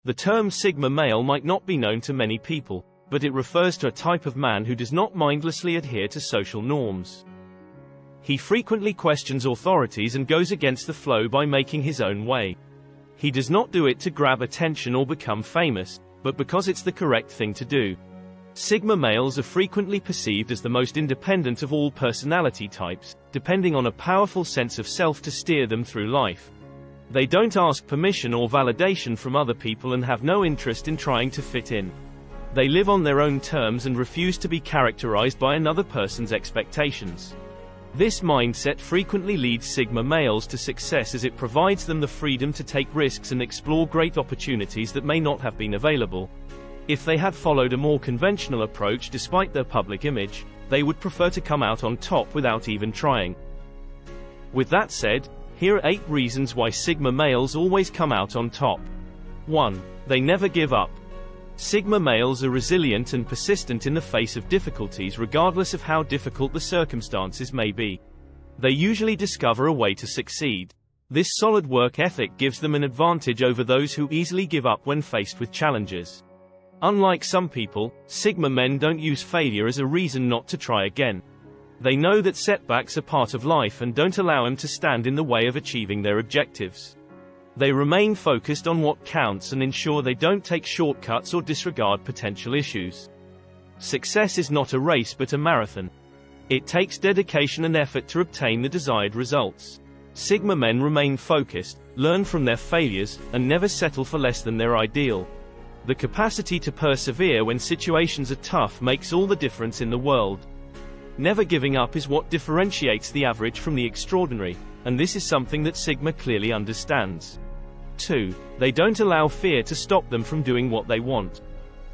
The term Sigma male might not be known to many people, but it refers to a type of man who does not mindlessly adhere to social norms. He frequently questions authorities and goes against the flow by making his own way. He does not do it to grab attention or become famous, but because it's the correct thing to do. Sigma males are frequently perceived as the most independent of all personality types, depending on a powerful sense of self to steer them through life. They don't ask permission or validation from other people and have no interest in trying to fit in. They live on their own terms and refuse to be characterized by another person's expectations. This mindset frequently leads Sigma males to success as it provides them the freedom to take risks and explore great opportunities that may not have been available. If they had followed a more conventional approach despite their public image, they would prefer to come out on top without even trying. With that said, here are 8 reasons why Sigma males always come out on top. 1. They never give up. Sigma males are resilient and persistent in the face of difficulties regardless of how difficult the circumstances may be. They usually discover a way to succeed. This solid work ethic gives them an advantage over those who easily give up when faced with challenges. Unlike some people, Sigma men don't use failure as a reason not to try again. They know that setbacks are part of life and don't allow them to stand in the way of achieving their objectives. They remain focused on what counts and ensure they don't take shortcuts or disregard potential issues. Success is not a race but a marathon. It takes dedication and effort to obtain the desired results. Sigma men remain focused, learn from their failures, and never settle for less than their ideal. The capacity to persevere when situations are tough makes all the difference in the world. Never giving up is what differentiates the average from the extraordinary, and this is something that Sigma clearly understands. 2. They don't allow fear to stop them from doing what they want.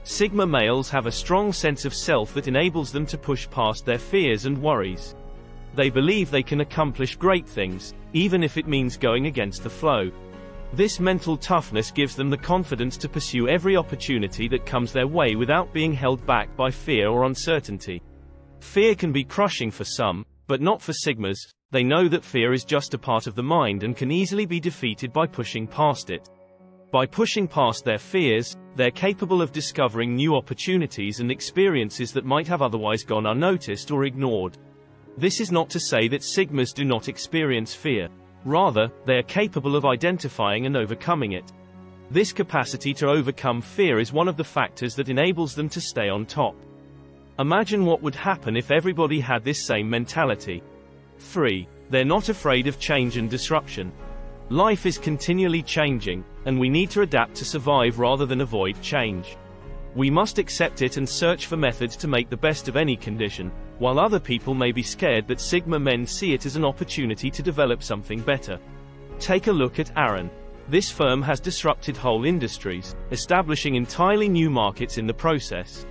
Sigma males have a strong sense of self that enables them to push past their fears and worries. They believe they can accomplish great things, even if it means going against the flow. This mental toughness gives them the confidence to pursue every opportunity that comes their way without being held back by fear or uncertainty. Fear can be crushing for some, but not for Sigmas. They know that fear is just a part of the mind and can easily be defeated by pushing past it. By pushing past their fears, they're capable of discovering new opportunities and experiences that might have otherwise gone unnoticed or ignored. This is not to say that Sigmas do not experience fear. Rather, they are capable of identifying and overcoming it. This capacity to overcome fear is one of the factors that enables them to stay on top. Imagine what would happen if everybody had this same mentality. 3. They're not afraid of change and disruption. Life is continually changing, and we need to adapt to survive rather than avoid change. We must accept it and search for methods to make the best of any condition, while other people may be scared that Sigma men see it as an opportunity to develop something better. Take a look at Aaron. This firm has disrupted whole industries, establishing entirely new markets in the process.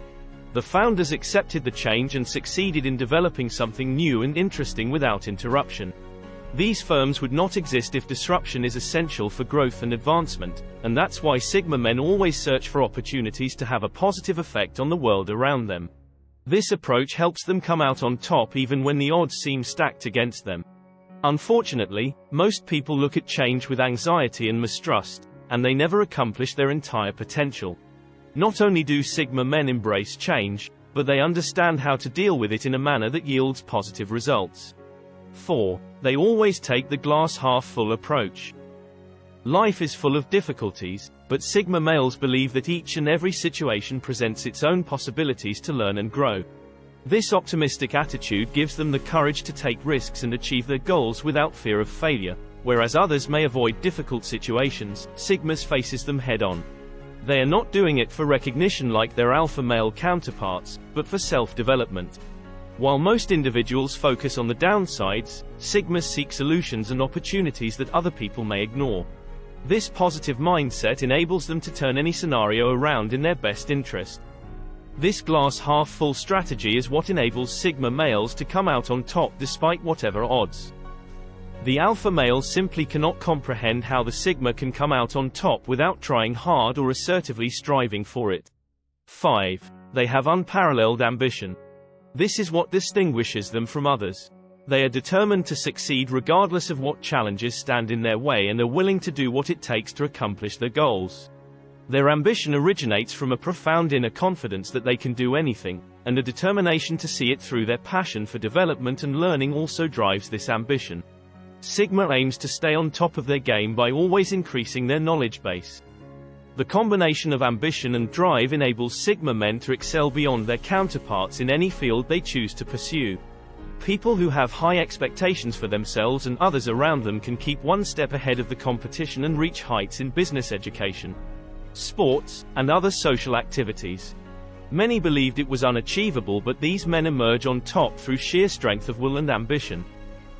The founders accepted the change and succeeded in developing something new and interesting without interruption. These firms would not exist if disruption is essential for growth and advancement, and that's why Sigma men always search for opportunities to have a positive effect on the world around them. This approach helps them come out on top even when the odds seem stacked against them. Unfortunately, most people look at change with anxiety and mistrust, and they never accomplish their entire potential. Not only do Sigma men embrace change, but they understand how to deal with it in a manner that yields positive results. 4. They always take the glass half full approach. Life is full of difficulties, but Sigma males believe that each and every situation presents its own possibilities to learn and grow. This optimistic attitude gives them the courage to take risks and achieve their goals without fear of failure, whereas others may avoid difficult situations. Sigmas faces them head-on. They are not doing it for recognition like their alpha male counterparts, but for self-development. While most individuals focus on the downsides, Sigmas seek solutions and opportunities that other people may ignore. This positive mindset enables them to turn any scenario around in their best interest. This glass half full strategy is what enables Sigma males to come out on top despite whatever odds. The alpha male simply cannot comprehend how the Sigma can come out on top without trying hard or assertively striving for it. 5. They have unparalleled ambition. This is what distinguishes them from others. They are determined to succeed regardless of what challenges stand in their way and are willing to do what it takes to accomplish their goals. Their ambition originates from a profound inner confidence that they can do anything, and a determination to see it through. Their passion for development and learning also drives this ambition. Sigma aims to stay on top of their game by always increasing their knowledge base. The combination of ambition and drive enables Sigma men to excel beyond their counterparts in any field they choose to pursue. People who have high expectations for themselves and others around them can keep one step ahead of the competition and reach heights in business, education, sports, and other social activities. Many believed it was unachievable, but these men emerge on top through sheer strength of will and ambition.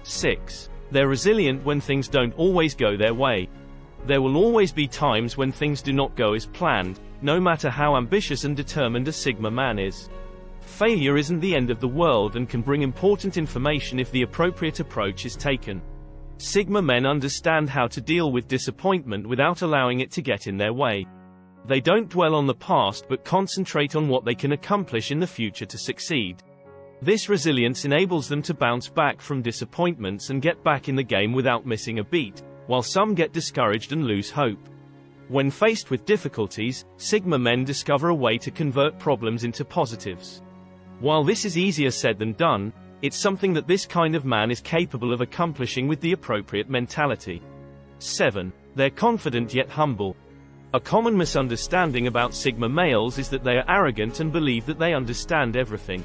6. They're resilient when things don't always go their way. There will always be times when things do not go as planned, no matter how ambitious and determined a Sigma man is. Failure isn't the end of the world and can bring important information if the appropriate approach is taken. Sigma men understand how to deal with disappointment without allowing it to get in their way. They don't dwell on the past but concentrate on what they can accomplish in the future to succeed. This resilience enables them to bounce back from disappointments and get back in the game without missing a beat, while some get discouraged and lose hope. When faced with difficulties, Sigma men discover a way to convert problems into positives. While this is easier said than done, it's something that this kind of man is capable of accomplishing with the appropriate mentality. 7. They're confident yet humble. A common misunderstanding about Sigma males is that they are arrogant and believe that they understand everything.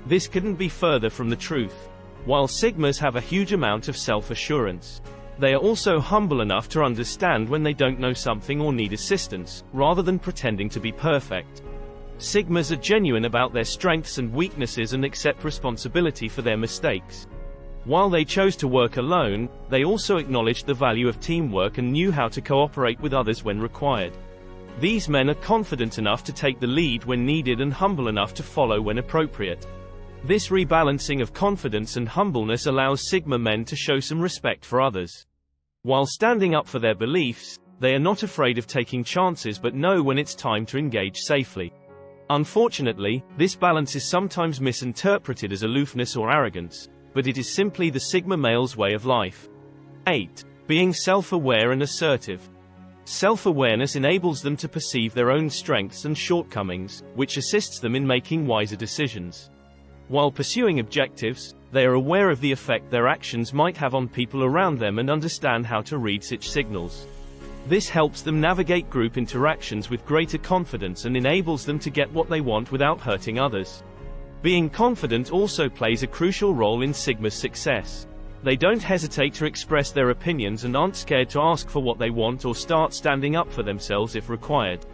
This couldn't be further from the truth. While Sigmas have a huge amount of self-assurance, they are also humble enough to understand when they don't know something or need assistance, rather than pretending to be perfect. Sigmas are genuine about their strengths and weaknesses and accept responsibility for their mistakes. While they chose to work alone, they also acknowledged the value of teamwork and knew how to cooperate with others when required. These men are confident enough to take the lead when needed and humble enough to follow when appropriate. This rebalancing of confidence and humbleness allows Sigma men to show some respect for others. While standing up for their beliefs, they are not afraid of taking chances but know when it's time to engage safely. Unfortunately, this balance is sometimes misinterpreted as aloofness or arrogance, but it is simply the Sigma male's way of life. 8. Being self-aware and assertive. Self-awareness enables them to perceive their own strengths and shortcomings, which assists them in making wiser decisions. While pursuing objectives, they are aware of the effect their actions might have on people around them and understand how to read such signals. This helps them navigate group interactions with greater confidence and enables them to get what they want without hurting others. Being confident also plays a crucial role in Sigma's success. They don't hesitate to express their opinions and aren't scared to ask for what they want or start standing up for themselves if required.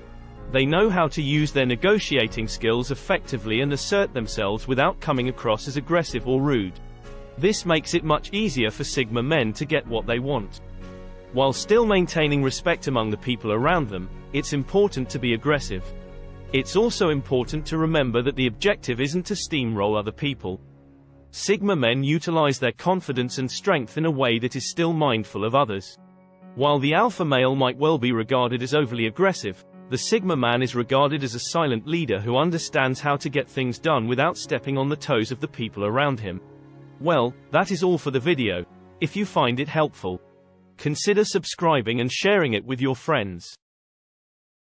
They know how to use their negotiating skills effectively and assert themselves without coming across as aggressive or rude. This makes it much easier for Sigma men to get what they want. While still maintaining respect among the people around them, it's important to be aggressive. It's also important to remember that the objective isn't to steamroll other people. Sigma men utilize their confidence and strength in a way that is still mindful of others. While the alpha male might well be regarded as overly aggressive, the Sigma man is regarded as a silent leader who understands how to get things done without stepping on the toes of the people around him. Well, that is all for the video. If you find it helpful, consider subscribing and sharing it with your friends.